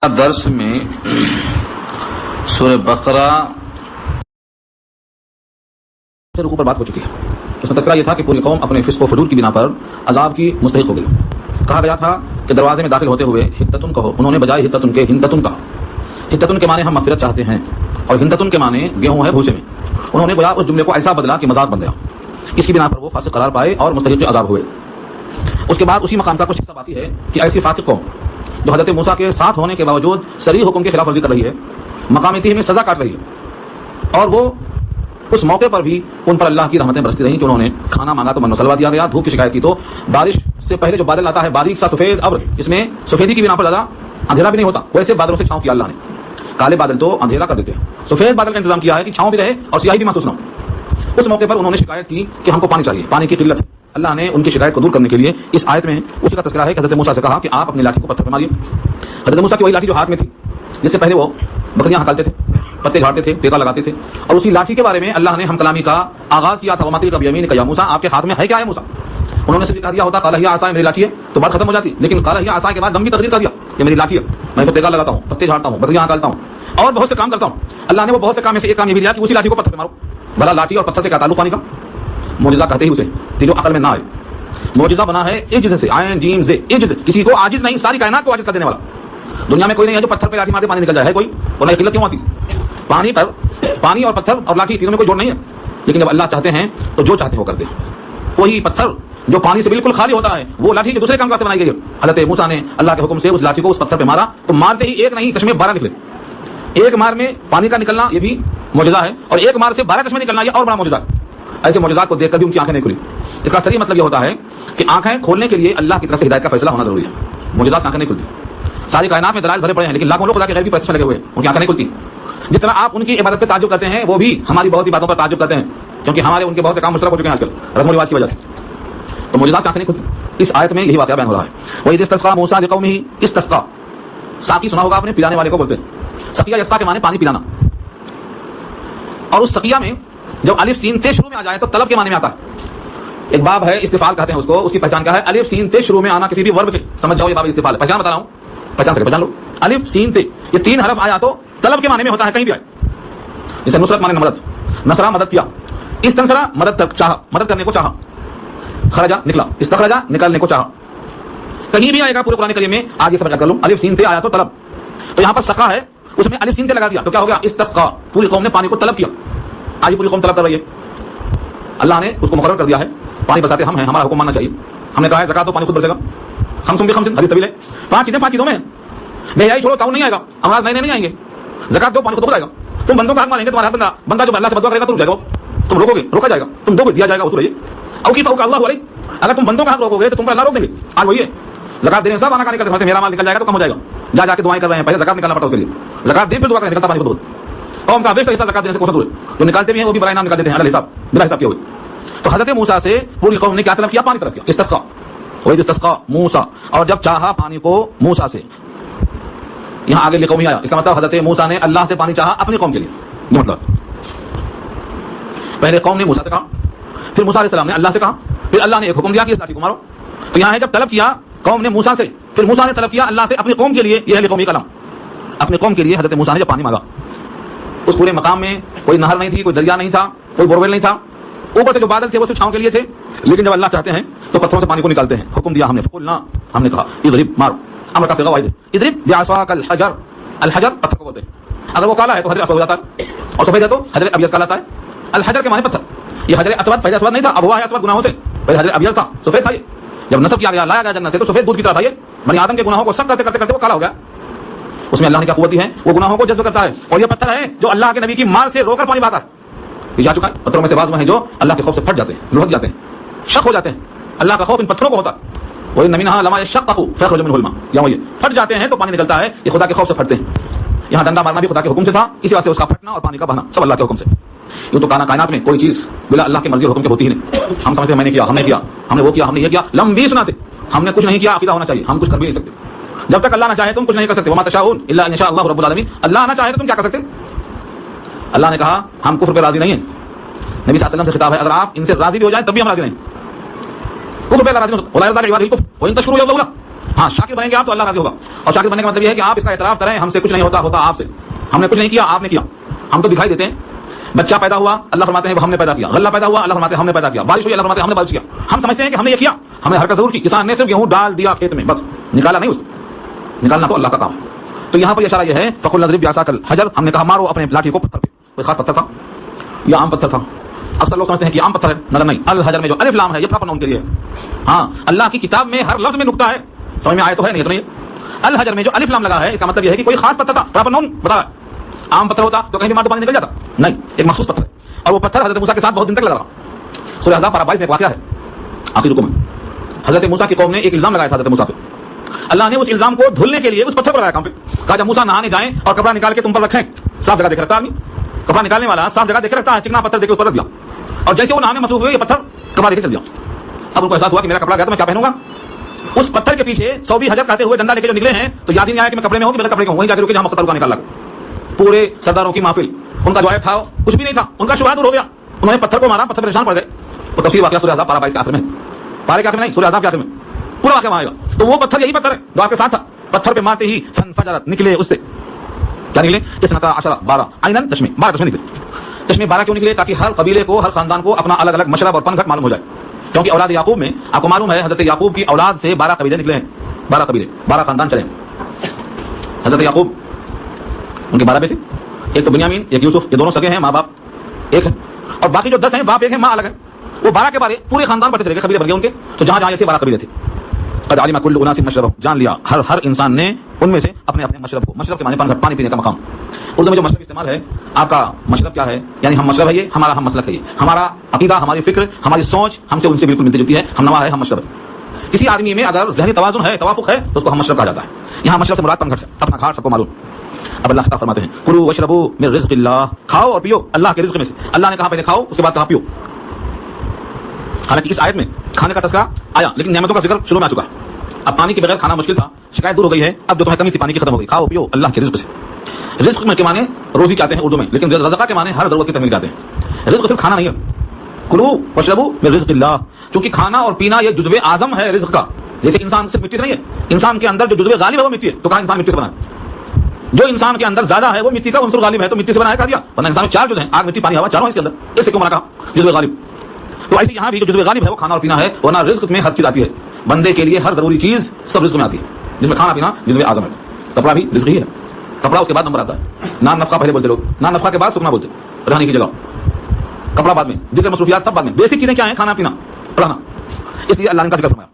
درس میں سورہ بقرہ رکوع پر بات ہو چکی ہے. اس میں تذکرہ یہ تھا کہ پوری قوم اپنے فسق و فجور کی بنا پر عذاب کی مستحق ہو گئی. کہا گیا تھا کہ دروازے میں داخل ہوتے ہوئے حتتن کہو. انہوں نے بجائے حتتن کے ہندتن کہا. حتتن کے معنی ہم مغفرت چاہتے ہیں اور ہندتن کے معنی گیہوں ہے بھوسے میں. انہوں نے گویا اس جملے کو ایسا بدلا کہ مذاق بن گیا. اس کی بنا پر وہ فاسق قرار پائے اور مستحق عذاب ہوئے. اس کے بعد اسی مقام کا کچھ حصہ باقی ہے کہ ایسی فاسق قوم جو حضرت موسیٰ کے ساتھ ہونے کے باوجود صریح حکم کی خلاف ورزی کر رہی ہے، مقام تیہ میں سزا کاٹ رہی ہے، اور وہ اس موقع پر بھی ان پر اللہ کی رحمتیں برستی رہیں کہ انہوں نے کھانا مانگا تو من و سلوا دیا گیا، دھوپ کی شکایت کی تو بارش سے پہلے جو بادل آتا ہے باریک سا سفید ابر، اس میں سفیدی کی بنا پر زیادہ اندھیرا بھی نہیں ہوتا، ویسے بادلوں سے چھاؤں کیا اللہ نے. کالے بادل تو اندھیرا کر دیتے ہیں، سفید بادل کا انتظام کیا ہے کہ چھاؤں بھی رہے اور سیاہی بھی محسوس نہ ہو. اس موقع پر انہوں نے شکایت کی کہ ہم کو پانی چاہیے، پانی کی قلت ہے. اللہ نے ان کی شکایت کو دور کرنے کے لیے اس آیت میں اسی کا تذکرہ ہے کہ حضرت موسیٰ سے کہا کہ آپ اپنی لاٹھی کو پتھر پہ ماریے. حضرت موسیٰ کی وہی لاٹھی جو ہاتھ میں تھی جس سے پہلے وہ بکریاں ہکالتے تھے، پتے جھاڑتے تھے، ٹیکا لگاتے تھے، اور اسی لاٹھی کے بارے میں اللہ نے ہم کلامی کا آغاز کیا تھا. وَمَا تِلْكَ بِيَمِينِكَ يَا موسیٰ، آپ کے ہاتھ میں ہے کیا ہے موسیٰ؟ انہوں نے صرف کہہ دیا ہوتا قَالَ هِيَ عَصَايَ، میری لاٹھی ہے، تو بات ختم ہو جاتی. لیکن قَالَ هِيَ عَصَايَ کے بعد لمبی تقریر کر دیا کہ میری لاٹھی ہے، میں تو ٹیکا لگاتا ہوں، پتے جھاڑتا ہوں، بکریاں ہکالتا ہوں اور بہت سے کام کرتا ہوں. اللہ نے وہ بہت سے کام میں سے ایک کام یہ بھی دیا کہ اسی لاٹھی کو پتھر پہ مارو. بھلا لاٹھی اور پتھر سے کیا تعلق پانی کا؟ معجزہ کہتے ہی اسے کہ جو عقل میں نہ آئے. معجزہ بنا ہے عجز سے، عین جیم سے، عجز، کسی کو عاجز نہیں، ساری کائنات کو عاجز کر دینے والا. دنیا میں کوئی نہیں ہے جو پتھر پہ لاٹھی مارتے پانی نکل جائے. ہے کوئی؟ اور قلت کیوں آتی؟ پانی پر، پانی اور پتھر اور لاٹھی تینوں میں کوئی جوڑ نہیں ہے. لیکن جب اللہ چاہتے ہیں تو جو چاہتے ہیں وہ کرتے ہیں. وہی پتھر جو پانی سے بالکل خالی ہوتا ہے، وہ لاٹھی جو دوسرے کام کا بنائی گئی ہے. حضرت موسیٰ نے اللہ کے حکم سے اس لاٹھی کو اس پتھر پہ مارا تو مارتے ہی ایک نہیں چشمے 12 نکلے. ایک مار میں پانی کا نکلنا یہ بھی معجزہ ہے، اور ایک مار سے 12 چشمے نکلنا یہ اور بڑا معجزہ ہے. ایسے معجزات کو دیکھ کر بھی ان کی آنکھیں نہیں کھلی. اس کا صحیح مطلب یہ ہوتا ہے کہ آنکھیں کھولنے کے لیے اللہ کی طرف سے ہدایت کا فیصلہ ہونا ضروری ہے. معجزات سے آنکھیں نہیں کھلتی. ساری کائنات میں دلائل بھرے پڑے ہیں لیکن لاکھوں لوگ خدا کے غیر کی پرستش میں لگے ہوئے ہیں، ان کی آنکھیں نہیں کھلتی. جس طرح آپ ان کی عبادت پہ تعجب کرتے ہیں، وہ بھی ہماری بہت سی باتوں پر تعجب کرتے ہیں، کیونکہ ہمارے ان کے بہت سے کام مشترک ہو چکے ہیں آج کل رسم و رواج کی وجہ سے. تو معجزات سے آنکھیں نہیں کھلتی. اس آیت میں یہی واقعہ بیان ہو رہا ہے. وَإِذِ اسْتَسْقَىٰ مُوسَىٰ لِقَوْمِهِ اسْتَسْقَىٰ. ساقی سنا ہوگا آپ نے، پلانے والے کو بولتے ہیں. سقیہ یسقیٰ کے معنی پانی پلانا. اور اس سقیہ میں جب الف سین تے شروع میں آ جائے تو طلب کے معنی میں آتا ہے. ایک باب ہے استفعال کہتے ہیں اس کو. اس کی پہچان کیا ہے؟ الف سین تے شروع میں آنا کسی بھی ورب کے. سمجھ جاؤ یہ باب استفعال ہے. پہچان بتا رہا ہوں، پہچان سکے پہچان لو. الف سین تے یہ 3 حرف آیا تو طلب کے معنی میں ہوتا ہے، کہیں بھی آئے. جیسے نصرت معنی مدد، نصرہ مدد کیا، استنصرہ مدد چاہا، مدد کرنے کو چاہا، خرجا نکلا، استخرجا نکالنے کو چاہا. کہیں بھی آئے گا پورے قرآن کریم میں. آگے سمجھ کر لو. الف سین تے آیا تو طلب. تو یہاں پر سقا ہے، اس میں الف سین تے لگا دیا تو کیا ہو گیا؟ استسقا. پوری قوم نے پانی کو طلب کیا. آج پوری قوم طلب کر رہی ہے. اللہ نے اس کو مقرر کر دیا ہے. پانی برساتے ہم ہیں، ہمارا حکم ماننا چاہیے. ہم نے کہا ہے زکات تو پانی خود برسے گا. خمسم بخمس، حدیث طویل ہے. 5 چیزیں 5 چیزوں میں. بے حیائی چھوڑو، تعاون نہیں آئے گا، امراض نئے نہیں آئیں گے. زکات دو، پانی خود آئے گا. تم بندوں کا حق مانیں گے، تمہارا حق بندہ جو اللہ سے بدعا کرے گا تو رک جائے گا. تم روکو گے، روکا جائے گا. تم دو گے، دیا جائے گا. اصول ہے او کی فوق اللہ علیہ. اگر تم بندوں کا حق روکو گے تو تم پر اللہ روک دیں گے. آج وہی ہے زکات دینے سب آنا کھانے کرتے، میرا مال نکل جائے گا تو کم ہو جائے گا. جا کے دعائیں کر رہے ہیں، پہلے زکات نکالنا پڑتا اس کے لیے. زکات دے پھر دعا کریں، نکلتا پانی خود. قوم کا بیشتر حصہ زکات دینے سے کوسا دور ہے. جو نکالتے بھی ہیں وہ بھی برائے نام نکال دیتے ہیں، حساب بلا حساب کیا ہوئے. تو حضرت موسیٰ سے پوری قوم نے کیا طلب کیا؟ پانی طلب کیا. استسقا. وَإِذِ اسْتَسْقَىٰ مُوسَىٰ. اور جب چاہا پانی کو موسیٰ سے. یہاں آگے لقوم ہی آیا، اس کا مطلب حضرت موسیٰ نے اللہ سے پانی چاہا اپنی قوم کے لیے. یہ مطلب پہلے قوم نے موسیٰ سے کہا، پھر موسیٰ علیہ السلام نے اللہ سے کہا، پھر اللہ نے ایک حکم دیا کہ اس لاٹھی کو مارو. تو یہاں ہے جب طلب کیا قوم نے موسیٰ سے، پھر موسیٰ نے طلب کیا اللہ سے اپنی قوم کے لیے. یہ ہے لقومی کلام. اپنی قوم کے لیے حضرت موسیٰ نے جب پانی مانگا، اس پورے مقام میں کوئی نہر نہیں تھی، کوئی دریا نہیں تھا، کوئی بورویل نہیں تھا. اوپر سے جو بادل تھے وہ صرف چھاؤں کے لیے تھے. لیکن جب اللہ چاہتے ہیں تو پتھروں سے پانی کو نکالتے ہیں. حکم دیا ہم نے، فقلنا، ہم نے کہا اضرب، مارو. امر کا صیغہ واحد ہے. اضرب بعصاک الحجر. الحجر پتھر کو بولتے ہیں. اگر وہ کالا ہے تو حجر اسود ہو جاتا ہے، اور سفید ہے تو حجر ابیض کہلاتا ہے. الحجر کے معنی پتھر. یہ حجر اسود پہلے اسود نہیں تھا، اب ہوا ہے اسود گناہوں سے. پہلے حجر ابیض تھا، سفید تھا. یہ جب نصب کیا گیا، لایا گیا جنت سے تو سفید دودھ کی طرح تھا. یہ بنی آدم کے گناہوں کو سب کرتے کرتے کرتے وہ کالا ہو گیا. اس میں اللہ نے کیا قوت دی ہے، وہ گناہوں کو جذب کرتا ہے. اور یہ پتھر ہے جو اللہ کے نبی کی مار سے رو کر پانی بہاتا ہے. یہ جا چکا ہے. پتھروں میں سے بعض وہ ہیں جو اللہ کے خوف سے پھٹ جاتے ہیں، لڑک جاتے ہیں، شک ہو جاتے ہیں. اللہ کا خوف ان پتھروں کو ہوتا ہے. وَإِنَّ مِنْهَا لَمَا يَشَّقَّقُ فَيَخْرُجُ مِنْهُ الْمَاءُ. یا یہ پھٹ جاتے ہیں تو پانی نکلتا ہے. یہ خدا کے خوف سے پھٹتے ہیں. یہاں ڈنڈا مارنا بھی خدا کے حکم سے تھا، اسی واسطے اس کا پھٹنا اور پانی کا بہنا سب اللہ کے حکم سے. یوں تو کائنات میں کوئی چیز بلا اللہ کی مرضی اور حکم کے ہوتی ہی نہیں. ہم سمجھتے ہیں میں نے کیا، ہم نے کیا، ہم نے وہ کیا، ہم نے یہ کیا. لمبی سناتے ہم نے کچھ نہیں کیا، عقیدہ ہونا چاہیے. ہم کچھ کر بھی نہیں سکتے جب تک اللہ نہ چاہے. تم کچھ نہیں کر سکتے. وما تشاؤون الا ان یشاء اللہ رب العالمین. اللہ نہ چاہے تو تم کیا کر سکتے؟ اللہ نے کہا ہم کفر پہ راضی نہیں ہیں. نبی صلی اللہ علیہ وسلم سے خطاب ہے، اگر آپ ان سے راضی بھی ہو جائیں تب بھی ہم راضی نہیں. کفر پہ راضی نہیں. ولا يرضى لعباده الكفر وان تشكروا يرضوا له. ہاں شاکر بنیں گے آپ تو اللہ راضی ہوگا. اور شاکر بننے کا مطلب یہ ہے کہ آپ اس کا اعتراف کریں ہم سے کچھ نہیں ہوتا, ہوتا آپ سے. ہم نے کچھ نہیں کیا, آپ نے کیا. ہم تو دکھائی دیتے ہیں. بچہ پیدا ہوا اللہ فرماتے ہیں ہم نے پیدا کیا, غلہ پیدا ہوا اللہ فرماتے ہیں ہم نے پیدا کیا, بارش ہوئی اللہ فرماتے ہیں ہم نے بارش کیا. ہم سمجھتے ہیں کہ ہم نے یہ کیا, ہم نے حرکت ضرور کی. کسان نے صرف گیہوں ڈال دیا کھیت میں, بس نکالا نہیں, اس نکالنا تو اللہ کا کام ہے. تو یہاں پر یہ اشارہ یہ ہے فقل نضرب بعصاک الحجر, ہم نے کہا مارو اپنے لاٹھی کو پتھر پہ. کوئی خاص پتھر تھا یا عام پتھر تھا؟ اکثر لوگ سمجھتے ہیں کہ عام پتھر ہے, مگر نہیں. الحجر میں جو الف لام ہے یہ پراپر نون کے لیے ہے. ہاں اللہ کی کتاب میں ہر لفظ میں نقطہ ہے, سمجھ میں آئے تو ہے, نہیں تو نہیں. الحجر میں جو الف لام لگا ہے اس کا مطلب یہ ہے کہ کوئی خاص پتھر تھا, پراپر نون بتا رہا ہے. عام پتھر ہوتا تو کہیں بھی مار تو پانی نکل جاتا, نہیں, ایک مخصوص پتھر ہے. اور وہ پتھر حضرت موسیٰ کے ساتھ بہت دن تک لگا رہا. سورہ احزاب پارہ 22 میں ایک واقعہ ہے آخری رکوع میں. حضرت موسیٰ کی قوم نے ایک الزام لگایا تھا حضرت موسیٰ پہ. اللہ نے اس الزام کو دھلنے کے لیے اس پتھر پر لگایا کام پہ. کہا جب موسیٰ نہانے جائیں اور کپڑا نکال کے تم پر رکھیں, صاف جگہ دیکھ رکھتا آدمی, کپڑا نکالنے والا صاف جگہ دیکھ رکھتا ہے, چکنا پتھر دیکھ کے اس پر رکھ دیا, اور جیسے وہ نہانے مصروف ہوئے یہ پتھر کپڑا لے کے چل دیا. اب ان کو احساس ہوا کہ میرا کپڑا گیا تو میں کیا پہنوں گا. اس پتھر کے پیچھے 120 حجر کہتے ہوئے ڈنڈا لے کے جو نکلے ہیں تو یاد ہی نہیں آیا کہ میں کپڑے میں ہوں کہ میرے کپڑے میں ہوں. وہیں جا کے رکے جہاں مقصد کا نکال لگا. پورے سرداروں کی محفل, ان کا جو ہے تھا کچھ بھی نہیں تھا, ان کا شبہہ دور ہو گیا. انہوں نے پتھر کو مارا, پتھر پہ نشان پڑ گئے. وہ تفسیر واقعہ سورہ احزاب پارہ 22 کے آخر میں, پارے کے آخر میں نہیں, سورہ احزاب کے آخر میں پورا واقعہ وہاں آئے گا. تو وہ پتھر یہی پتھر ہے جو آپ کے ساتھ تھا. پتھر پہ مارتے ہی فنفجرت, نکلے اس سے کیا نکلے, 12 عینن چشمے, 12 چشمے نکلے. چشمے 12 کیوں نکلے؟ تاکہ ہر قبیلے کو, ہر خاندان کو اپنا الگ الگ مشرب اور پنگھٹ معلوم ہو جائے. کیونکہ اولاد یعقوب میں آپ کو معلوم ہے حضرت یعقوب کی اولاد سے 12 قبیلے نکلے ہیں. 12 قبیلے, 12 خاندان چلے ہیں. حضرت یعقوب ان کے 12 بیٹے, ایک تو بنیامین, ایک یوسف, یہ دونوں سگے ہیں, ماں باپ ایک ہے. اور باقی جو 10 ہیں باپ ایک ہے, ماں الگ ہے. وہ 12 کے بارے پورے خاندان بٹے چلے گئے, قبیلے بن گئے ان کے. تو جہاں جہاں یہ تھے 12 قبیلے تھے. قد علم كل اناس مشربهم, جان لیا ہر انسان نے ان میں سے اپنے اپنے مشرب کو. مشرب کے معنی پانی پینے کا مقام. اردو میں جو مشرب استعمال ہے, آپ کا مشرب کیا ہے, یعنی ہم مشرب ہے یہ, ہمارا ہم مسلک ہے یہ, ہمارا عقیدہ, ہماری فکر, ہماری سوچ ہم سے ان سے بالکل ملتی جلتی ہے, ہم نوا ہے, ہم مشرب ہے. کسی آدمی میں اگر ذہنی توازن ہے, توافق ہے, تو اس کو ہم مشرب کہا جاتا ہے. یہاں مشرب سے مراد پنگھٹ ہے, اپنا گھاٹ سب کو معلوم. اب اللہ تعالیٰ فرماتے ہیں کلوا واشربوا من رزق اللہ, کھاؤ اور پیو اللہ کے رزق میں سے. اللہ نے کہا پہلے کھاؤ, اس کے بعد کہا پیو. حالانکہ اس آیت میں کھانے کا تذکرہ آیا, لیکن نعمتوں کا ذکر شروع میں آ چکا ہے. اب پانی کے بغیر کھانا مشکل تھا, شکایت دور ہو گئی ہے, اب جو تمہیں کمی تھی پانی کی ختم ہو گئی. کھاؤ پیو اللہ کے رزق سے. رزق میں کے معنی روزی کہتے ہیں اردو میں, لیکن رزقہ کے معنی ہر ضرورت کی تکمیل کہتے ہیں. رزق صرف کھانا نہیں ہے. کلوا واشربوا من رزق اللہ, کیونکہ کھانا اور پینا یہ جزو اعظم ہے رزق کا. جیسے انسان صرف مٹی سے نہیں ہے, انسان کے اندر جو جزو غالب ہے وہ مٹی ہے, تو کہا انسان مٹی سے بنا ہے. جو انسان کے اندر زیادہ ہے وہ مٹی کا عنصر غالب ہے, تو مٹی سے بنایا کہا دیا. ورنہ انسان میں 4 جزء ہیں, آگ مٹی پانی ہوا, چاروں ہیں اس کے اندر. ایسے کیوں بنا کہا جزو غالب. تو ایسے یہاں بھی جو جزو غالب ہے وہ کھانا اور پینا ہے, ورنہ رزق میں ہر چیز آتی ہے. بندے کے لیے ہر ضروری چیز سب رزق میں آتی ہے, جس میں کھانا پینا جزو اعظم ہے. کپڑا بھی رزق ہی ہے, کپڑا اس کے بعد نمبر آتا ہے. نان نفقہ پہلے بولتے لوگ, نان نفقہ کے بعد سکنا بولتے, رہنے کی جگہ. کپڑا بعد میں, ذکر مصروفیات سب بعد میں. بیسک چیزیں کیا ہیں, کھانا پینا رہنا. اس لیے اللہ نے کا ذکر فرمایا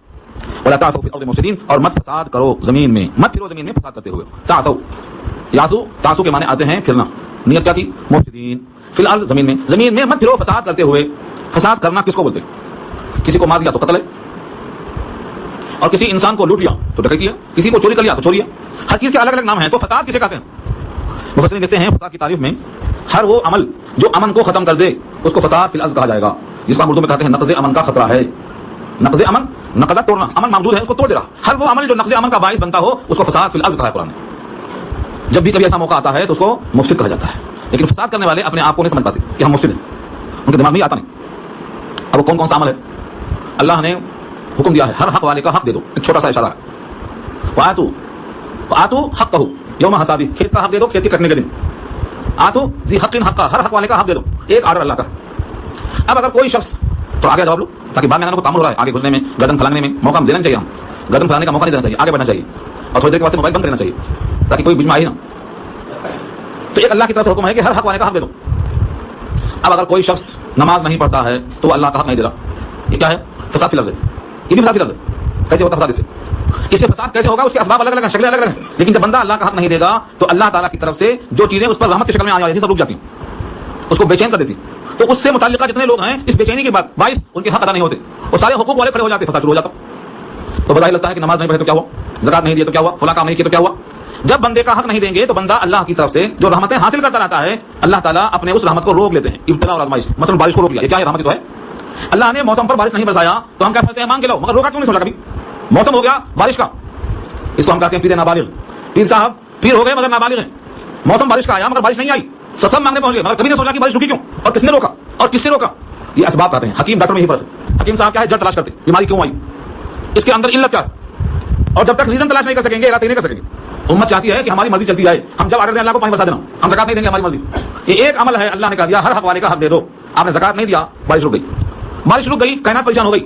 ولا تعثوا فی الارض مفسدین, اور مت فساد کرو زمین میں, مت پھرو زمین میں فساد کرتے ہوئے. تعثوا, یاسو تعثو کے معنی آتے ہیں پھرنا. نیت کیا تھی, مفسدین فی الارض, زمین میں. زمین میں مت پھرو فساد کرتے ہوئے. فساد کرنا کس کو بولتے ہیں؟ کسی کو مار دیا تو قتل ہے, اور کسی انسان کو لوٹ لیا تو ڈکیتی ہے, کسی کو چوری کر لیا تو چوری ہے. ہر چیز کے الگ الگ نام ہیں. تو فساد کسے کہتے ہیں؟ مفسرین کہتے ہیں فساد کی تعریف میں ہر وہ عمل جو امن کو ختم کر دے اس کو فساد فی الارض کہا جائے گا, جس کو ہم اردو میں کہتے ہیں نقض امن کا خطرہ ہے. نقض امن, نقض توڑنا, امن موجود ہے اس کو توڑ دے رہا. ہر وہ عمل جو نقض امن کا باعث بنتا ہو اس کو فساد فی الارض کہا ہے قرآن نے. جب بھی کبھی ایسا موقع آتا ہے تو اس کو مفسد کہا جاتا ہے. لیکن فساد کرنے والے اپنے آپ کو نہیں سمجھ پاتے کہ ہم مفسد ہیں, ان کے دماغ میں آتا نہیں. اب وہ کون کون سا عمل ہے؟ اللہ نے حکم دیا ہے ہر حق والے کا حق دے دو. ایک چھوٹا سا اشارہ ہے, وآتوا حقہ یوم حصادہ, کھیت کا حق دے دو کھیت کے کٹنے کے دن. آتوا ذی حق حقہ, ہر حق والے کا حق دے دو. ایک آرڈر اللہ کا. اب اگر کوئی شخص, تو آگے جواب لو تاکہ بعد میں کو تعامل ہو رہا ہے, آگے گھسنے میں, گردن پھلانے میں موقع دینا چاہیے. ہم گردن پھلانے کا موقع نہیں دینا چاہیے, آگے بڑھنا چاہیے, اور تھوڑی دیر کے بعد موبائل بند کرنا چاہیے تاکہ کوئی بیچ میں آئی نہ. تو ایک اللہ کی طرف حکم ہے کہ ہر حق والے کا حق دے دو. اب اگر کوئی شخص نماز نہیں پڑھتا ہے تو وہ اللہ کا حق نہیں دے رہا. یہ کیا ہے؟ فساد فی الارض ہے. یہ بھی فساد فی الارض ہے. کیسے ہوتا فساد اس سے فساد کیسے ہوگا؟ اس کے اسباب الگ الگ ہیں, شکلیں الگ الگ ہیں. لیکن جب بندہ اللہ کا حق نہیں دے گا تو اللہ تعالیٰ کی طرف سے جو چیزیں اس پر رحمت کی شکل میں آنے والی تھی سب رک جاتی ہیں, اس کو بے چین کر دیتی. تو اس سے متعلقہ جتنے لوگ ہیں اس بے چینی کے بعد باعث ان کے حق ادا نہیں ہوتے, اور سارے حقوق والے کھڑے ہو جاتے, فساد شروع ہو جاتا. تو بظاہر لگتا ہے کہ نماز نہیں پڑھے تو کیا ہوا, زکات نہیں دی تو کیا ہوا, فلاں کام نہیں کیا تو کیا ہوا. جب بندے کا حق نہیں دیں گے تو بندہ اللہ کی طرف سے جو رحمتیں حاصل کرتا رہتا ہے, اللہ تعالیٰ اپنے اس رحمت کو روک لیتے ہیں. ابتلا اور آزمائش, مثلا بارش کو روک لیا, یہ کیا ہے؟ رحمت تو ہے. اللہ نے موسم پر بارش نہیں برسایا تو ہم کیا سمجھتے ہیں مانگ کے لو, مگر روکا کیوں نہیں سوچا کبھی؟ موسم ہو گیا بارش کا, اس کو ہم کہتے ہیں پیر نابالغ. پیر صاحب پیر ہو گئے مگر نابالغ ہیں. موسم بارش کا آیا مگر بارش نہیں آئی, سب مانگنے پہنچ گئے, مگر کبھی نہیں سوچا کہ بارش رکی کیوں, اور کس نے روکا, اور کس سے روکا. یہ اسباب کہتے ہیں. حکیم ڈاکٹر میں ہی فرق ہے. حکیم صاحب کیا ہے, جڑ تلاش کرتے, بیماری کیوں آئی, اس کے اندر علت کیا ہے. اور جب تک ریزن تلاش نہیں کر سکیں گے اعلان نہیں کر سکیں گے. امت چاہتی ہے کہ ہماری مرضی چلتی جائے, ہم جب آرڈر دیں اللہ کو پانی برسا دینا, ہم زکات نہیں دیں گے ہماری مرضی. یہ ایک عمل ہے اللہ نے کہا دیا ہر حق والے کا حق دے دو. آپ نے زکات نہیں دیا, بارش رک گئی, بارش رک گئی, کائنات پریشان ہو گئی.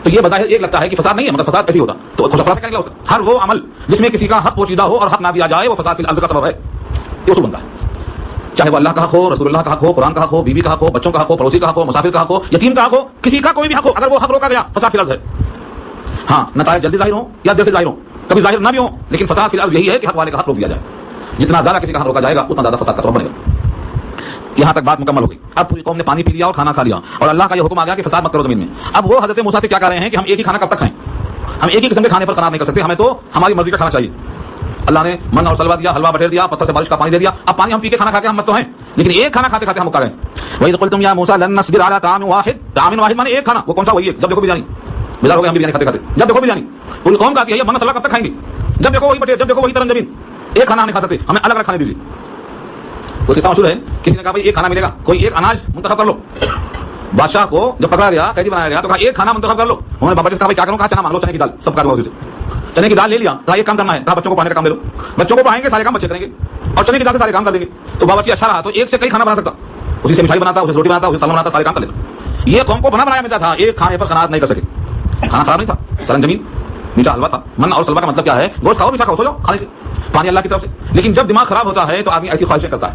تو یہ بظاہر ایک لگتا ہے کہ فساد نہیں ہے, مگر فساد ایسے ہوتا. تو خلاصہ کیا نکلا اس کا, ہر وہ عمل جس میں کسی کا حق پوشیدہ ہو اور حق نہ دیا جائے وہ فساد فی الارض کا سبب ہے, یہ اصول بنتا ہے. چاہے وہ اللہ کا حق ہو, رسول اللہ کا حق ہو, قرآن کا حق ہو, بیوی کا حق ہو, بچوں کا حق ہو, پڑوسی کا حق ہو, مسافر کا حق ہو, یتیم کا حق ہو, کسی کا کوئی بھی حق ہو, اگر وہ حق روکا گیا فساد فی الارض ہے. ہاں نتائج جلدی ظاہر ہوں یا دیر سے ظاہر ہوں, کبھی ظاہر نہ بھی ہوں, لیکن فساد فی الارض یہی ہے کہ حق والے کا حق روک دیا جائے. جتنا زیادہ کسی کا حق روکا جائے گا اتنا زیادہ فساد کا سبب بنے گا. یہاں تک بات مکمل ہو گئی. اب پوری قوم نے پانی پی لیا اور کھانا کھا لیا, اور اللہ کا یہ حکم آ گیا کہ فساد مت کرو زمین میں. اب وہ حضرت موسیٰ سے کیا کہہ رہے ہیں کہ ہم ایک ہی کھانا کب تک کھائیں, ہم ایک ہی قسم کے کھانے پر قناعت نہیں کر سکتے, ہمیں تو ہماری مرضی کا کھانا چاہیے. اللہ نے من اور سلوا دیا, حلوہ بٹیر دیا, پتھر سے بارش کا پانی دے دیا. اب پانی ہم پی کے کھانا کھا کے ہم مست تو ہیں, لیکن ایک کھانا کھاتے کھاتے ہم مکا گئے. وَإِذْ قُلْتُمْ يَا مُوسَىٰ لَن نَّصْبِرَ عَلَىٰ طَعَامٍ وَاحِدٍ, طعام واحد مانے ایک کھانا, وہ کون سا, وہی ایک. جب دیکھو بریانی, بیدار ہو گئے ہم بریانی کھاتے کھاتے, جب دیکھو بریانی. پوری قوم کہتی ہے یہ من سلوا کب تک کھائیں گے, جب دیکھو وہی بٹیر, جب دیکھو وہی ترن زمین. ایک کھانا ہم نہیں کھا سکتے, ہمیں الگ الگ کھانے دیجیے. کوئی قصہ مشہور ہے, کسی نے کہا بھائی ایک کھانا ملے گا, کوئی ایک اناج منتخب کر لو. بادشاہ کو جب پکڑا گیا, قیدی بنایا گیا, تو کہا ایک کھانا منتخب کر لو. انہوں نے بابا جی سے کہا بھائی کیا کروں, کہا چنا مان لو, چنے کی دال, سب کا اسی سے چنے کی دال لے لیا. کہا ایک کام کرنا ہے, کہا بچوں کو پڑھانے کا کام لے لو, بچوں کو پڑھائیں گے سارے کام بچے کریں گے, اور چنے کی دال سے سارے کام کر دیں گے. تو بابا جی اچھا رہا, تو ایک سے کئی کھانا بنا سکتا, اسی سے مٹھائی بناتا, اسی سے روٹی بناتا, اسی سے سالن بناتا, سارے کام کر لیتا. یہ قوم کو بنا بنایا ملتا تھا, ایک کھانے پر قناعت نہیں کر سکے. کھانا خراب نہیں تھا, سرنجمین میٹھا حلوہ تھا. من اور سلوا کا مطلب کیا ہے, گوشت کھاؤ میٹھا کھاؤ, سو جاؤ, کھانے کے پانی اللہ کی طرف سے. لیکن جب دماغ خراب ہوتا ہے تو آدمی ایسی خواہشیں کرتا ہے,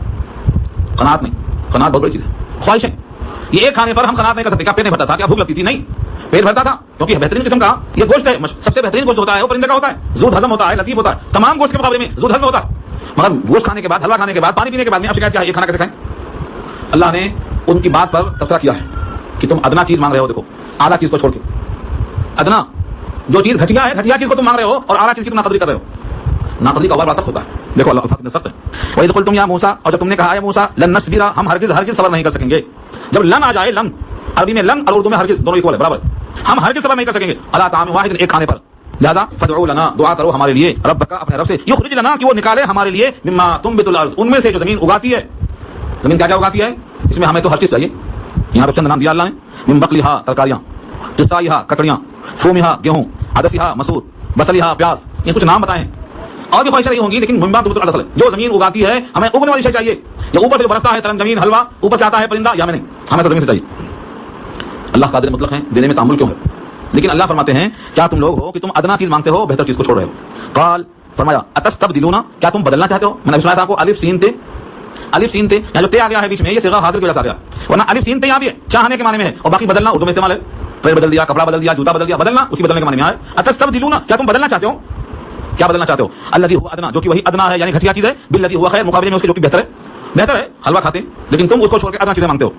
قناعت نہیں. قناعت بہت بڑی چیز ہے, خواہشیں. یہ ایک کھانے پر ہم قناعت نہیں کر سکتے. کیا پیٹ نہیں بھرتا تھا, کیا بھوک لگتی تھی, نہیں, پیٹ بھرتا تھا, کیونکہ بہترین قسم کا یہ گوشت ہے. سب سے بہترین گوشت ہوتا ہے وہ پرندے کا ہوتا ہے, زود ہضم ہوتا ہے, لطیف ہوتا ہے, تمام گوشت کے مقابلے میں زود ہضم ہوتا ہے. مگر گوشت کھانے کے بعد, حلوہ کھانے کے بعد, پانی پینے کے بعد میں اب شکایت کیا ہے, یہ کھانا کیسے کھائیں. اللہ نے ان کی بات پر تبصرہ کیا ہے کہ تم ادنا چیز مانگ رہے ہو, دیکھو اعلیٰ چیز کو چھوڑ کے. ادنا جو چیز گھٹیا ہے, گھٹیا چیز کو تم مانگ رہے ہو, اور اعلیٰ چیز کی تم ناقدری کر رہے ہو. ناقدری کا اور بڑا سخت ہوتا ہے. دیکھو اللہ الفاظ سخت ہے. وَإِذْ قُلْتُمْ يَا مُوسَىٰ, اور جب تم نے کہا ہے موسیٰ, لن نصبر, ہم ہرگز صبر نہیں کر سکیں گے. جب لن آ جائے, لن عربی میں لن اور اردو میں ہرگز, دونوں اکول ہے, برابر. ہم ہرگز صبر نہیں کر سکیں گے علی طعام واحد, ایک کھانے پر. لہذا فادعوا لنا, دعا کرو ہمارے لیے, ربک, اپنے رب سے, یخرج لنا, کہ وہ نکالے ہمارے لیے, مما تنبت الارض, ان میں سے جو زمین اگاتی ہے. زمین کیا کیا اگاتی ہے, اس میں ہمیں تو ہر چیز چاہیے. یہاں تو چند نام دیا اللہ نے, من بقلھا, ترکاریاں, قصائھا, ککڑیاں, فومھا, گیہوں, عدسھا, مسور, بصلھا, پیاز. یہ کچھ نام بتائے ہیں, اور بھی خواہشیں رہی ہوں گی, لیکن مما تنبت الارض, جو زمین اگاتی ہے ہمیں اگنے والی شے چاہیے. یا اوپر سے برستا ہے ترن زمین حلوہ, اوپر سے آتا ہے پرندہ, یا میں نہیں, ہمیں تو زمین سے چاہیے. اللہ قادر مطلق ہیں, دینے میں تعامل کیوں ہے. لیکن اللہ فرماتے ہیں کیا تم لوگ ہو کہ تم ادنا چیز مانگتے ہو, بہتر چیز کو چھوڑ رہے ہو. قال, فرمایا, اتستبدلون, کیا تم بدلنا چاہتے ہو. میں نے سنایا تھا آپ کو الف سین تے, الف سین تے, یہاں جو تے آ گیا ہے بیچ میں, یہ صیغہ حاضر کی وجہ سے آ گیا, ورنہ الف سین تے یہاں بھی ہے, چاہنے کے معنی میں ہے, اور باقی بدلنا اردو میں استعمال ہے. پیر بدل دیا, کپڑا بدل دیا, جوتا بدل دیا, بدلنا اسی بدلنے کے معنی میں ہے. اتستبدلون, کیا تم بدلنا چاہتے ہو, کیا بدلنا چاہتے ہو. الذی هو ادنا, جو کہ وہی ادنا ہے, یعنی گھٹیا چیز ہے, بالذی هو خیر, مقابلے میں اس کے جو کہ بہتر ہے. بہتر ہے, حلوہ کھاتے ہیں, لیکن تم اس کو چھوڑ کے ادنا چیزیں مانگتے ہو.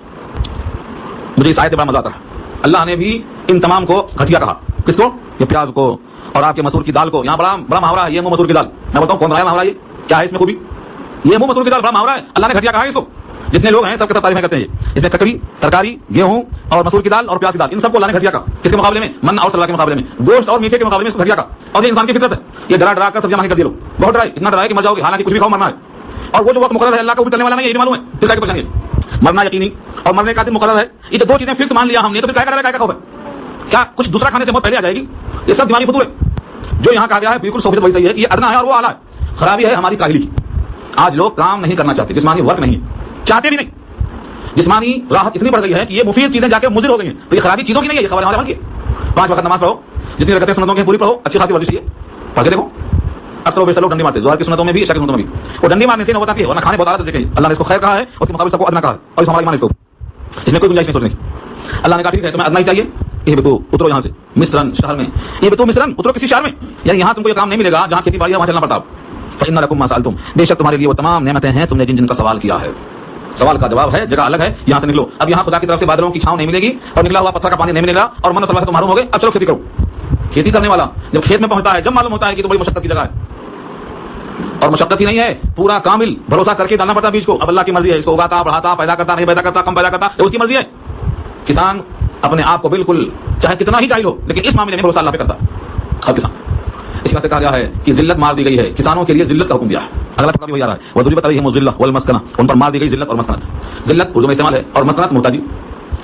مجھے اس آیت میں بڑا مزہ آتا ہے. اللہ نے بھی ان تمام کو گھٹیا کہا. کس کو, یہ پیاز کو, اور آپ کے مسور کی دال کو. یہاں بڑا بڑا محاورہ ہے, یہ منہ مسور کی دال. میں بتاؤں کون بنایا محاورہ, یہ کیا ہے اس میں خوبی, یہ منہ مسور کی دال بڑا محاورہ ہے. اللہ نے گھٹیا کہا ہے اس کو. جتنے لوگ ہیں سب کے سب تعریفیں کرتے ہیں. اس میں ککڑی, ترکاری, گیہوں اور مسور کی دال اور پیاز کی دال, ان سب کو اللہ نے گھٹیا کہا. کس کے مقابلے میں, من اور سلوا کے مقابلے میں, گوشت اور میٹھے کے مقابلے میں اس کو گھٹیا کہا. اور یہ انسان کی فطرت ہے, یہ ڈرا ڈرا کر سبزیاں مانگی کر دے لو, بہت ڈرائے, اتنا ڈرائے کہ مر جاؤ گے, حالانکہ کچھ بھی کھاؤ مرنا ہے. اور وہ جو وقت مقرر ہے اللہ کا اوپر چلنے والا نہیں ہے, یہ معلوم ہے, پھر کیا پریشانی ہے. مرنا یقینی اور مرنے کا دن مقرر ہے, یہ دو چیزیں فکس مان لیا ہم نے, تو پھر کیا خوف ہے, کیا کچھ دوسرا کھانے سے موت پہلے آ جائے گی. یہ سب دماغی فضول ہے. جو یہاں کہا گیا ہے بالکل 100% وہی صحیح ہے. یہ ادنا ہے اور وہ اعلیٰ ہے. خرابی ہے ہماری کاہلی کی. آج لوگ کام نہیں کرنا چاہتے, جسمانی ورک نہیں ہے, چاہتے بھی نہیں. جسمانی راحت اتنی بڑھ گئی ہے کہ یہ مفید چیزیں جا کے مضر ہو گئی ہیں. تو یہ خرابی چیزوں کی نہیں ہے, یہ خبر عمل کی. 5 وقت نماز پڑھو, جتنی رکعتیں سنتوں کی پوری پڑھو, اچھی خاصی ورزش ہے, پڑھ کے دیکھو. اکثر و بیشتر لوگ ڈنڈی مارتے, ظہر کی سنتوں میں بھی, عشاء کی سنتوں میں بھی. وہ ڈنڈی مارنے سے نہ ہوتا کہ ورنہ کھانے بہت اعلیٰ درجے کے. اللہ نے اس کو خیر کہا ہے, اس کے مقابل سب کو ادنا کہا ہے, اور اس ہمارا ایمان اس کو, اس میں کوئی گنجائش نہیں سوچنے کی. اللہ نے کہا ٹھیک ہے تمہیں ادنا ہی چاہیے, یہ بتو اترو یہاں سے مصرن شہر میں, یہ بتو مصرن اترو کسی شہر میں, یعنی یہاں تم کو یہ کام نہیں ملے گا جہاں کھیتی باڑی ہے, وہاں چلنا پڑتا. فإن لكم ما سألتم, بے شک تمہارے لیے وہ تمام نعمتیں ہیں تم نے جن جن کا سوال کیا ہے. سوال کا جواب ہے, جگہ الگ ہے, یہاں سے نکلو. اب یہاں خدا کی طرف سے بادلوں کی چھاؤں نہیں ملے گی, اور نکلا ہوا پتھر کا پانی نہیں ملے گا, اور من سلوا سے تم محروم ہو گئے. اب چلو کھیتی کرو. کھیتی کرنے والا جب کھیت میں پہنچتا ہے, جب معلوم ہوتا ہے کہ تو بڑی مشقت کی جگہ ہے, اور مشقت ہی نہیں ہے, پورا کامل بھروسہ کر کے ڈالنا پڑتا ہے بیج کو. اب اللہ کی مرضی ہے, اس کو اگاتا, بڑھاتا, پیدا کرتا, نہیں پیدا کرتا, کم پیدا کرتا, یہ اس کی مرضی ہے. کسان اپنے آپ کو بالکل چاہے کتنا ہی جاہل ہو, لیکن اس معاملے میں بھروسہ اللہ پہ کرتا ہے ہر کسان. اس واسطے کہا گیا ہے کہ ذلت مار دی گئی ہے, کسانوں کے لیے ذلت کا حکم دیا ہے. اگلا ٹکڑا بھی وہی آ رہا ہے, وضربت علیہم الذلہ والمسکنہ, ان پر مار دی گئی ذلت اور مسکنت. ذلت اردو میں استعمال ہے, اور مسکنت محتاجی.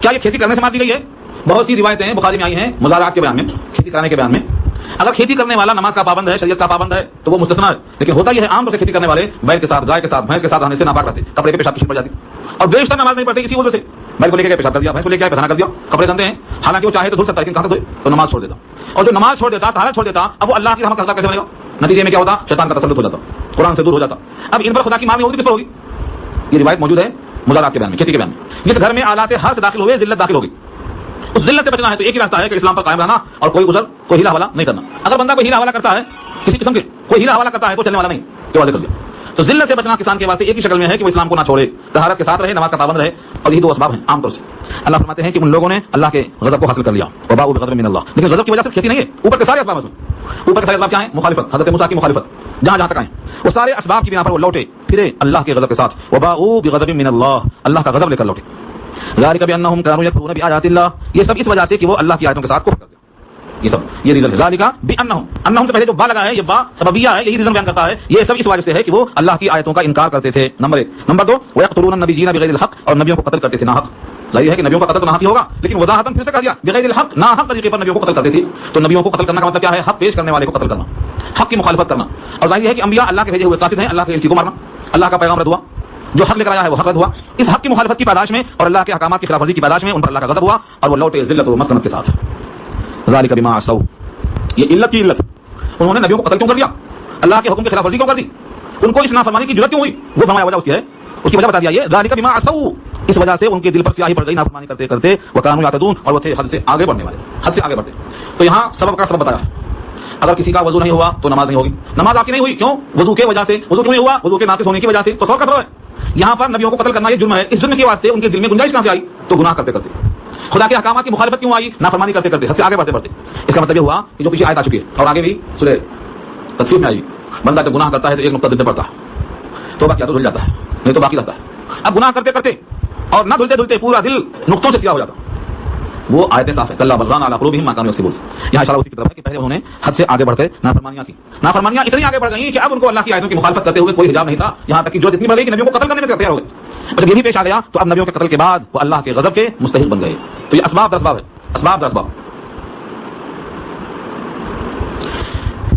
کیا یہ کھیتی کرنے سے مار دی گئی ہے؟ بہت سی روایتیں بخاری میں آئی ہیں مزارعات کے بیان میں, کھیتی کرانے کے بیان میں, اگر کھیتی کرنے والا نماز کا پابند ہے، شریعت کا پابند ہے تو وہ مستثنا ہے، لیکن ہوتا یہ ہے عام طور سے کھیتی کرنے والے بیل کے ساتھ، گائے کے ساتھ، بھینس کے ساتھ آنے سے ناپاک رہتے، کپڑے پہ پیشاب کی پڑ جاتی، اور بیشتر نماز نہیں پڑھتے اسی وجہ سے، بیل کو لے کے پیشاب کر دیا، بھینس کو لے کے پیشاب کر دیا، کپڑے گندے ہیں، حالانکہ وہ چاہے تو دھل سکتا ہے لیکن کہاں دھوئے، تو نماز چھوڑ دیتا، اور جو نماز چھوڑ دیتا، طہارت چھوڑ دیتا، اب وہ اللہ کی رحمت کا کیسے بنے گا؟ نتیجے میں کیا ہوتا؟ شیطان کا تسلط ہو جاتا، قرآن سے دور ہو جاتا۔ اب ان پر خدا کی مانی ہوگی کس پر ہوگی؟ یہ روایت موجود ہے مزارات کے بیان میں، کھیتی کے بیان میں، جس گھر میں آلات ہر سے داخل ہوئے ذلت داخل ہوگی، اس ذلت سے بچنا ہے تو ایک ہی راستہ ہے کہ اسلام پر قائم رہنا اور کوئی گزر کوئی ہیلا حوالہ نہیں کرنا۔ اگر بندہ کوئی ہیلا حوالہ کرتا ہے کسی قسم کے، کوئی ہیلا حوالہ کرتا ہے تو چلنے والا نہیں، یہ واضح کر دیا۔ تو ذلت سے بچنا کسان کے واسطے ایک ہی شکل میں ہے کہ وہ اسلام کو نہ چھوڑے، طہارت کے ساتھ رہے، نماز کا پابند رہے، اور یہی دو اسباب ہیں عام طور سے۔ اللہ فرماتے ہیں کہ ان لوگوں نے اللہ کے غضب کو حاصل کر لیا، وباء بغضب من اللہ، لیکن غضب کی وجہ سے کھیتی نہیں ہے، اوپر کے سارے اسباب اس میں، اوپر کے سارے اسباب کیا ہیں؟ مخالفت، حضرت موسیٰ کی مخالفت، جہاں جہاں تک آئیں وہ سارے اسباب کی بنا پر وہ لوٹے پھرے اللہ کے غضب کے ساتھ، وباء بغضب من اللہ، اللہ کا غضب لے کر لوٹے۔ ذالک بانہم کانوا یکفرون بآیات اللہ، یہ سب اس وجہ سے کہ وہ اللہ کی آیتوں کے ساتھ کفر کرتے ہیں، یہ سب یہ ریزن ہے۔ ذالک بانہم، انہم سے پہلے جو با لگا ہے یہ با سببیہ ہے، یہی ریزن بیان کرتا ہے، یہ سب اس وجہ سے ہے کہ وہ اللہ کی آیتوں کا انکار کرتے تھے، نمبر 1۔ نمبر 2، ویقتلون النبیین بغیر الحق، اور نبیوں کو قتل کرتے تھے ناحق۔ ظاہر ہے کہ نبیوں کا قتل تو ناحق ہی ہوگا، لیکن وضاحتاً پھر سے کہہ دیا بغیر الحق، ناحق طریقے پر نبیوں کو قتل کرتے تھے۔ تو نبیوں کو قتل کرنے کا مطلب کیا ہے؟ حق پیش کرنے والے کو قتل کرنا، حق کی مخالفت کرنا، اور ظاہر ہے کہ انبیاء اللہ کے بھیجے ہوئے قاصد ہیں، اللہ کے ایلچی کو مارنا، اللہ کا پیغام رد ہوا، جو حق لے کر آیا ہے وہ حق رد ہوا، اس حق کی مخالفت کی پاداش میں اور اللہ کے احکامات کی خلاف ورزی کی پاداش میں ان پر اللہ کا غضب ہوا اور وہ لوٹے ذلت و مسکنت کے ساتھ۔ ذالک بما عصوا، یہ علت کی علت، انہوں نے نبیوں کو قتل کیوں کر دیا؟ اللہ کے حکم کی خلاف ورزی کیوں کر دی؟ ان کو اس نافرمانی کی جرأت کیوں ہوئی؟ وہ فرمایا وجہ اس کی ہے، اس کی وجہ بتا دیا یہ ذالک بما عصوا، اس وجہ سے ان کے دل پر سیاہی پڑ گئی نافرمانی کرتے کرتے، وکانوا یعتدون، اور وہ تھے حد سے آگے بڑھنے والے، حد سے آگے بڑھتے۔ تو یہاں سبب کا سبب بتایا ہے، اگر کسی کا وضو نہیں ہوا تو نماز نہیں ہوگی، نماز آپ کی نہیں ہوئی کیوں؟ وضو کی وجہ سے، وضو کیوں نہیں ہوا؟ وضو کے ناقص ہونے کی وجہ سے، تو سبب کا سبب ہے۔ یہاں پر نبیوں کو قتل کرنا یہ جرم ہے، اس جرم کے واسطے ان کے دل میں گنجائش کہاں سے آئی؟ تو گناہ کرتے کرتے، خدا کے احکامات کی مخالفت کیوں آئی؟ نافرمانی کرتے کرتے، حد سے آگے بڑھتے بڑھتے۔ اس کا مطلب یہ ہوا کہ جو پیچھے آیت آ چکی ہے اور آگے بھی سورہ تکفیر میں آئی، بندہ جب گناہ کرتا ہے تو ایک نقطہ دل پہ پڑتا ہے، توبہ کیا تو دھل جاتا ہے، نہیں تو باقی رہتا ہے۔ اب گناہ کرتے کرتے اور نہ دھلتے دھلتے پورا دل نقطوں سے سیاہ ہو جاتا، وہ آیتیں صاف ہے، کلا بل ران علی قلوبہم ما کانوا یکسبون۔ یہاں اشارہ اسی کی طرف ہے کہ پہلے انہوں نے حد سے آگے بڑھ کر نافرمانیاں کی، نافرمانیاں اتنی آگے بڑھ گئیں کہ اب ان کو اللہ کی آیتوں کی مخالفت کرتے ہوئے کوئی حجاب نہیں تھا، یہاں تک کہ جو اتنی بڑھ گئی کہ نبیوں کو قتل کرنے میں تیار ہو گئے۔ جب یہ بھی پیش آ گیا تو اب نبیوں کے قتل کے بعد وہ اللہ کے غضب کے مستحق بن گئے۔ تو یہ اسباب در اسباب ہے، اسباب در اسباب۔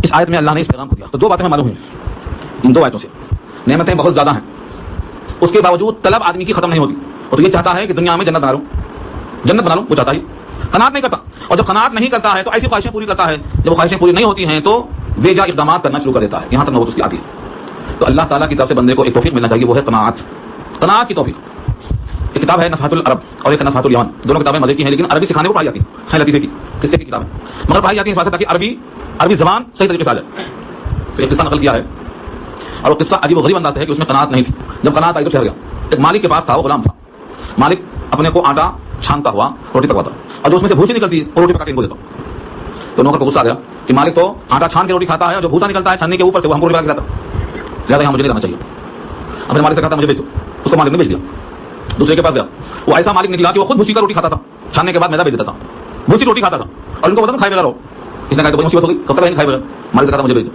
اس آیت میں اللہ نے اس پیغام کو دیا تو دو باتیں ہمیں معلوم ہوئی ان دو آیتوں سے، نعمتیں بہت زیادہ ہیں، اس کے باوجود طلب آدمی کی ختم نہیں ہوتی، اور تو یہ چاہتا ہے کہ دنیا میں جنت بنا لوں، جنت بنا لوں، وہ چاہتا ہے، قناعت نہیں کرتا، اور جب قناعت نہیں کرتا ہے تو ایسی خواہشیں پوری کرتا ہے، جب وہ خواہشیں پوری نہیں ہوتی ہیں تو بے جا اقدامات کرنا شروع کر دیتا ہے، یہاں تک نوبت اس کی آتی ہے۔ تو اللہ تعالیٰ کی طرف سے بندے کو ایک توفیق ملنا چاہیے، وہ ہے قناعت، قناعت کی توفیق۔ ایک کتاب ہے نفحات العرب اور ایک نفحات الیمن، دونوں کتابیں مزے کی ہیں لیکن عربی سکھانے کو پڑھائی جاتی ہیں، لطیفے کی قصے کی کتابیں، مگر پڑھائی جاتی ہیں اس واسطے تاکہ عربی زبان صحیح طریقے سے آ جائے۔ تو ایک قصہ نقل کیا ہے اور وہ قصہ عجیب و غریب انداز سے ہے کہ اس میں قناعت نہیں تھی، جب قناعت آئی تو ٹھہر گیا۔ ایک مالک کے پاس تھا، وہ غلام تھا، مالک اپنے کو آٹا چھانتا ہوا روٹی پکواتا اور جو اس میں سے بھوسی نکلتی وہ روٹی پکا کے ان کو دیتا، تو نوکر کو غصہ آ گیا کہ مالک تو آٹا چھان کے روٹی کھاتا ہے اور جو بھوسا نکلتا ہے چھاننے کے اوپر سے وہ ہم کو روٹی پکا کے کھلاتا، لہٰذا یہاں مجھے نہیں کرنا چاہیے۔ اپنے مالک سے کہتا مجھے بیچ دو، اس کو مالک نے بیچ دیا، دوسرے کے پاس گیا، وہ ایسا مالک نکلا کہ وہ خود بھوسی کا روٹی کھاتا تھا، چھاننے کے بعد میدا بیچ دیتا تھا، بھوسی روٹی کھاتا تھا اور ان کو بتا کھائے بغیر ہو۔ اس نے کہا تو بڑی مصیبت ہو گئی، کب تک نہیں کھائے بغیر؟ مالک سے کہتا مجھے بیچ دو،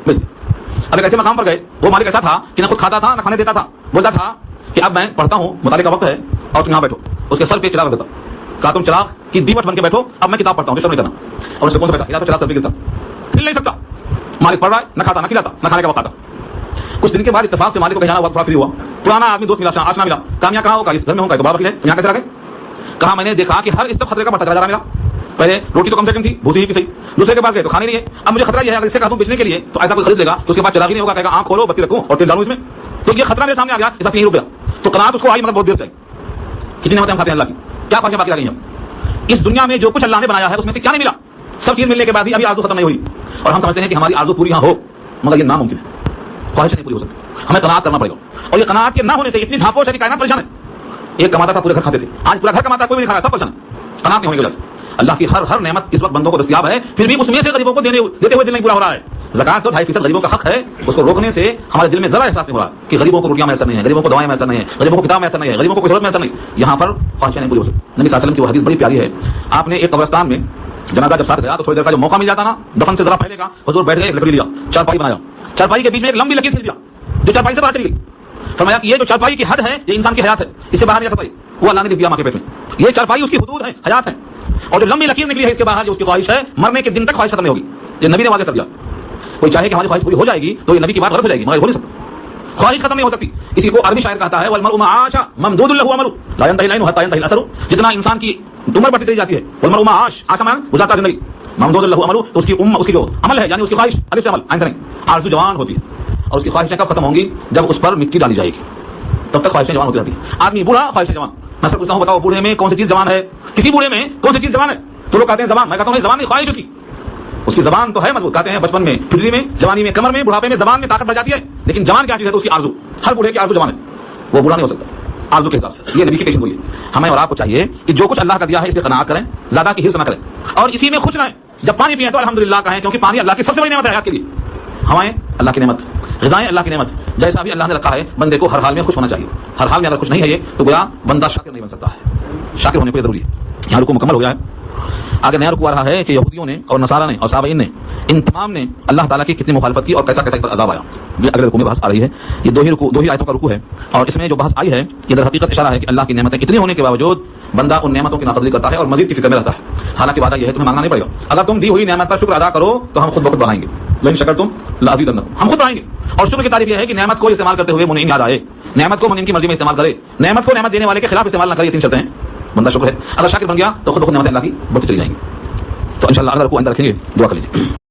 اب ایک ایسے مقام پر گئے، وہ مالک ایسا تھا کہ نہ خود کھاتا تھا نہ کھانے دیتا تھا، بولتا تھا کہ اب میں پڑھتا ہوں، مطالعے کا وقت ہے اور تم یہاں بیٹھو، اس کے سر پہ چراغ دیتا، کہا تم چراغ کی دیوٹ بن کے بیٹھو، اب میں کتاب پڑھتا ہوں، ڈسٹرب نہیں کرنا، اور اس سے کون سا بیٹھا، یا تو چراغ سر پہ گرتا، ہل نہیں سکتا، مالک پڑھ رہا ہے، نہ کھاتا نہ کھلاتا نہ کھانے کا وقت آتا۔ کچھ دن کے بعد اتفاق سے مالک کو کہیں جانا ہوا، تھوڑا فری ہوا، پرانا آدمی دوست ملا، آشنا ملا، کہا میاں کہاں ہوگا؟ اس گھر میں ہوں گا، تو بابا ہے تم یہاں کیسے آ گئے؟ کہا میں نے دیکھا کہ ہر اس طرف خطرے کا بڑھتا چلا جا رہا میرا، پہلے روٹی تو کم سے کم تھی، بھوسی ہی کی صحیح، دوسرے کے پاس گئے تو کھانے نہیں ہے، اب مجھے خطرہ یہ ہے اگر اس سے کہا تم بیچنے کے لیے تو ایسا کوئی خرید لے گا تو اس کے بعد چراغ ہی نہیں ہوگا، کہے گا آنکھ کھولو بتی رکھو اور تیل ڈالوں اس میں، تو یہ خطرہ میرے سامنے آ گیا، اس بات یہیں رک گیا۔ تو قناعت اس کو آئی مگر بہت دیر سے، کتنی نعمتیں ہم کھاتے ہیں اللہ کی، کیا خواہشیں باقی رہ گئی ہیں؟ اس دنیا میں جو کچھ اللہ نے بنایا ہے اس میں سے کیا نہیں ملا؟ سب چیز ملنے کے بعد بھی ابھی آرزو ختم نہیں ہوئی، اور ہم سمجھتے ہیں کہ ہماری آرزو پوری یہاں ہو، مگر یہ ناممکن ہے، خواہشیں نہیں پوری ہو سکتی، ہمیں قناعت کرنا پڑے گا، اور یہ قناعت کے نہ ہونے سے اتنی دھاپوش ہے کہ کائنات پریشان ہے۔ ایک کماتا تھا پورے گھر کھاتے تھے، آج پورا گھر کماتا ہے کوئی بھی نہیں کھا رہا، سب پریشان ہے، قناعت نہیں ہونے کی وجہ سے۔ اللہ کی ہر نعمت اس وقت بندوں کو دستیاب ہے، پھر بھی اس میں سے غریبوں کو دیتے ہوئے دل نہیں پورا ہو رہا ہے۔ زکات تو 2.5% غریبوں کا حق ہے، اس کو روکنے سے ہمارے دل میں ذرا احساس نہیں ہو رہا کہ غریبوں کو روٹیاں میسر نہیں ہیں، غریبوں کو دوائیں میسر نہیں ہیں، غریبوں کو کتاب میسر نہیں ہے، غریبوں کو کوئی ضرورت میسر نہیں، یہاں پر خواہشیں نہیں پوری ہو سکتی۔ نبی صلی اللہ علیہ وسلم کی وہ حدیث بڑی پیاری ہے، آپ نے ایک قبرستان میں جنازہ جب ساتھ گیا تو تھوڑی دیر کا جو موقع مل جاتا نا دفن سے ذرا پہلے کا، حضور بیٹھ گئے، ایک لکڑی لیا، چارپائی بنایا، چارپائی کے بیچ میں ایک لمبی لکیر کھینچ دیا جو چارپائی سے باہر چلی گئی، فرمایا کہ یہ جو چارپائی کی حد ہے یہ انسان کی حیات ہے، اس سے باہر نہیں آ سکتا، وہ اللہ نے لکھ دیا ماں کے پیٹ میں، یہ چارپائی اس کی حدود ہے، حیات ہے، اور جو لمبی لکیر نکلی ہے اس کے باہر جو اس کی خواہش ہے مرنے کے دن تک خواہش ختم نہیں ہوگی، یہ نبی نے واضح کر دیا. کوئی چاہے کہ ہماری خواہش پوری ہو جائے گی تو یہ نبی کی بات غلط ہو جائے گی، مگر ہو نہیں سکتا، خواہش ختم نہیں ہو سکتی. اسی کو عربی شاعر کہتا ہے والمرء ما عاش ممدود له عمله لا ينتهي العين حتى ينتهي الاثر. جتنا انسان کی عمر بڑھتی چلی جاتی ہے، والمرء ما عاش، عاش معنی گزارتا زندگی، ممدود له عمله تو اس کی جو عمل ہے یعنی اس کی خواہش، الف سے عمل عین سے نہیں، آرزو جوان ہوتی ہے. اور اس کی خواہشیں کب ختم ہوں گی؟ جب اس پر مٹی ڈالی جائے گی، تب تک خواہشیں جوان ہوتی رہتی ہیں. آدمی بوڑھا، خواہشیں جوان. میں سب پوچھتا ہوں بتاؤ بوڑھے میں کون سی چیز جوان ہے؟ کسی بوڑھے میں کون سی چیز جوان ہے؟ تو لوگ کہتے ہیں زبان. میں کہتا ہوں زبان نہیں، خواہش اس کی زبان تو ہے مضبوط. کہتے ہیں بچپن میں، پھٹری میں، جوانی میں، کمر میں، بڑھاپے میں زبان میں طاقت بڑھ جاتی ہے، لیکن جوان کیا چیز ہے؟ تو اس کی آرزو. ہر بوڑھے کی آرزو جوان ہے، وہ بوڑھا نہیں ہو سکتا آرزو کے حساب سے. یہ نبی کی پیشن گوئی ہے. ہمیں اور آپ کو چاہیے کہ جو کچھ اللہ کا دیا ہے اس پہ قناعت کریں، زیادہ کی حرص نہ کریں، اور اسی میں خوش رہیں. جب پانی پیئیں تو الحمدللہ کہیں، کیونکہ پانی اللہ کی سب سے بڑی نعمت ہے حیات کے لیے. ہوائیں اللہ کی نعمت، غذائیں اللہ کی نعمت. جیسا بھی اللہ نے رکھا ہے بندے کو ہر حال میں خوش ہونا چاہیے. ہر حال میں اگر خوش نہیں ہے یہ تو گویا بندہ شاکر نہیں بن سکتا ہے. شاکر ہونے کو یہ ضروری ہے. یہاں رکوع مکمل ہو گیا ہے. آگے نیا رکوع آ رہا ہے کہ یہودیوں نے اور نصارہ نے اور صابئین نے، ان تمام نے اللہ تعالیٰ کی کتنی مخالفت کی اور کیسا کیسا ان پر عذاب آیا. یہ اگلے رکوع میں بحث آ رہی ہے. یہ دو ہی آیتوں کا رکوع ہے، اور اس میں جو بحث آئی ہے یہ در حقیقت اشارہ ہے کہ اللہ کی نعمتیں اتنی ہونے کے باوجود بندہ ان نعمتوں کی ناقدری کرتا ہے اور مزید کی فکر میں رہتا ہے. حالانکہ وعدہ یہ ہے تمہیں مانگنا نہیں پڑے گا. اگر تم دی ہوئی نعمت کا شکر ادا کرو تو ہم خود بخود بڑھائیں گے. لئن شکرتم لازیدنکم، ہم خود بڑھائیں گے. اور شکر کی تعریف یہ ہے کہ نعمت کو استعمال کرتے ہوئے منعم یاد آئے، نعمت کو منعم کی مرضی میں استعمال کرے، نعمت کو نعمت دینے والے کے خلاف استعمال نہ کرے. یہ تین شرطیں ہیں. بندہ شکر ہے، اگر شاکر بن گیا تو خود بخود نعمت اللہ کی بڑھتی چلی جائیں گی. تو انشاءاللہ اگر رکوع اندر رکھیں گے دعا کر لیجیے.